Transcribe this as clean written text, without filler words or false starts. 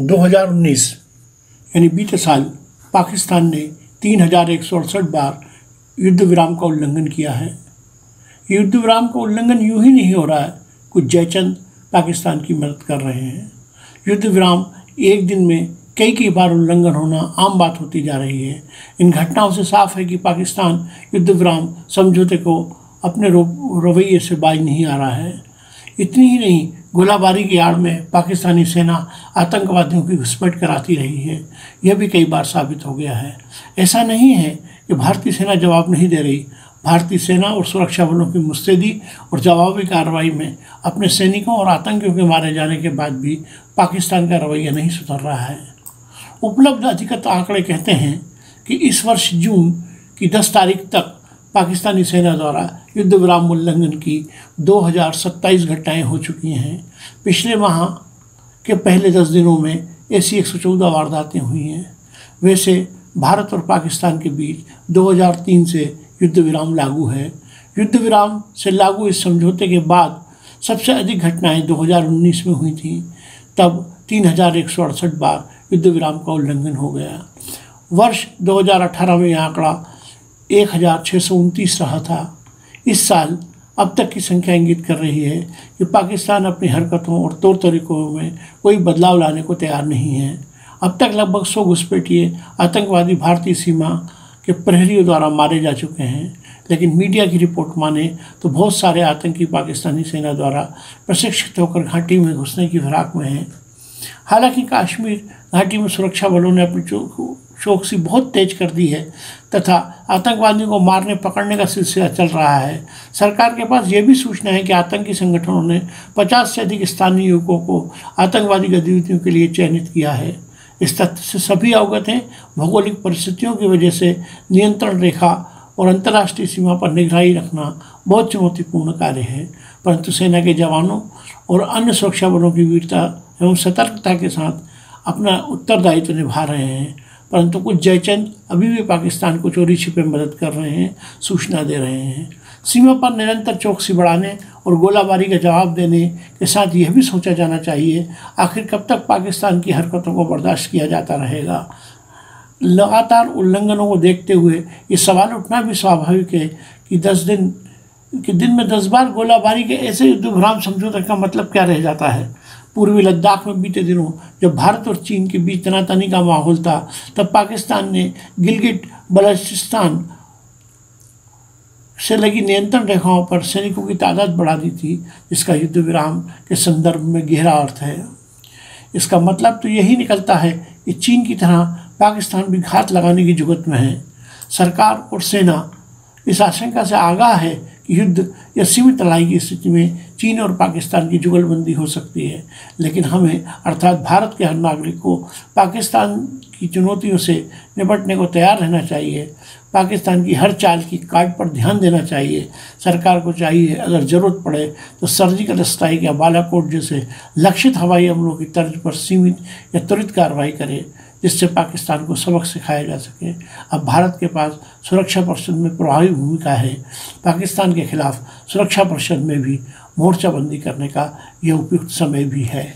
2019 यानी बीते साल पाकिस्तान ने 3168 बार युद्ध विराम का उल्लंघन किया है। युद्ध विराम का उल्लंघन यूं ही नहीं हो रहा है, कुछ जयचंद पाकिस्तान की मदद कर रहे हैं। युद्ध विराम एक दिन में कई बार उल्लंघन होना आम बात होती जा रही है। इन घटनाओं से साफ है कि पाकिस्तान युद्ध विराम समझौते को अपने रवैये से बाज नहीं आ रहा है। इतनी ही नहीं, गोलाबारी की आड़ में पाकिस्तानी सेना आतंकवादियों की घुसपैठ कराती रही है। यह भी कई बार साबित हो गया है। ऐसा नहीं है कि भारतीय सेना जवाब नहीं दे रही। भारतीय सेना और सुरक्षा बलों की मुस्तैदी और जवाबी कार्रवाई में अपने सैनिकों और आतंकियों के मारे जाने के बाद भी पाकिस्तान का रवैया नहीं सुधर रहा है। उपलब्ध अधिकृत आंकड़े कहते हैं कि इस वर्ष जून की 10 तारीख तक पाकिस्तानी सेना द्वारा युद्ध विराम उल्लंघन की 2027 घटनाएं हो चुकी हैं। पिछले माह के पहले 10 दिनों में ऐसी 114 वारदातें हुई हैं। वैसे भारत और पाकिस्तान के बीच 2003 से युद्ध विराम लागू है। युद्ध विराम से लागू इस समझौते के बाद सबसे अधिक घटनाएं 2019 में हुई थीं। तब 3168 बार युद्ध विराम का उल्लंघन हो गया। वर्ष 2018 में यह आंकड़ा 1629 रहा था। इस साल अब तक की संख्या इंगित कर रही है कि पाकिस्तान अपनी हरकतों और तौर तरीकों में कोई बदलाव लाने को तैयार नहीं है। अब तक लगभग 100 घुसपैठिए आतंकवादी भारतीय सीमा के प्रहरियों द्वारा मारे जा चुके हैं। लेकिन मीडिया की रिपोर्ट माने तो बहुत सारे आतंकी पाकिस्तानी सेना द्वारा प्रशिक्षित होकर घाटी में घुसने की फिराक में हैं। हालांकि कश्मीर घाटी में सुरक्षा बलों ने अपनी चौकसी बहुत तेज कर दी है तथा आतंकवादियों को मारने पकड़ने का सिलसिला चल रहा है। सरकार के पास यह भी सूचना है कि आतंकी संगठनों ने 50 से अधिक स्थानीय युवकों को आतंकवादी गतिविधियों के लिए चयनित किया है। इस तथ्य से सभी अवगत हैं। भौगोलिक परिस्थितियों की वजह से नियंत्रण रेखा और अंतर्राष्ट्रीय सीमा पर निगरानी रखना बहुत चुनौतीपूर्ण कार्य है, परंतु सेना के जवानों और अन्य सुरक्षा बलों की वीरता एवं सतर्कता के साथ अपना उत्तरदायित्व निभा रहे हैं। परंतु कुछ जयचंद अभी भी पाकिस्तान को चोरी छिपे मदद कर रहे हैं, सूचना दे रहे हैं। सीमा पर निरंतर चौकसी बढ़ाने और गोलाबारी का जवाब देने के साथ यह भी सोचा जाना चाहिए, आखिर कब तक पाकिस्तान की हरकतों को बर्दाश्त किया जाता रहेगा। लगातार उल्लंघनों को देखते हुए ये सवाल उठना भी स्वाभाविक है कि दिन में 10 बार गोलाबारी के ऐसे युद्ध विराम समझौते का मतलब क्या रह जाता है। पूर्वी लद्दाख में बीते दिनों जब भारत और चीन के बीच तनातनी का माहौल था, तब पाकिस्तान ने गिलगिट बल्चिस्तान से लगी नियंत्रण रेखाओं पर सैनिकों की तादाद बढ़ा दी थी, जिसका युद्ध विराम के संदर्भ में गहरा अर्थ है। इसका मतलब तो यही निकलता है कि चीन की तरह पाकिस्तान भी घात लगाने की जुगत में है। सरकार और सेना इस आशंका से आगाह है कि युद्ध या सीमित लड़ाई की स्थिति में चीन और पाकिस्तान की जुगलबंदी हो सकती है, लेकिन हमें अर्थात भारत के हर नागरिक को पाकिस्तान की चुनौतियों से निपटने को तैयार रहना चाहिए। पाकिस्तान की हर चाल की काट पर ध्यान देना चाहिए। सरकार को चाहिए अगर ज़रूरत पड़े तो सर्जिकल स्ट्राइक या बालाकोट जैसे लक्षित हवाई हमलों की तर्ज पर सीमित या त्वरित कार्रवाई करे, जिससे पाकिस्तान को सबक सिखाया जा सके। अब भारत के पास सुरक्षा परिषद में प्रभावी भूमिका है। पाकिस्तान के खिलाफ सुरक्षा परिषद में भी मोर्चाबंदी करने का यह उपयुक्त समय भी है।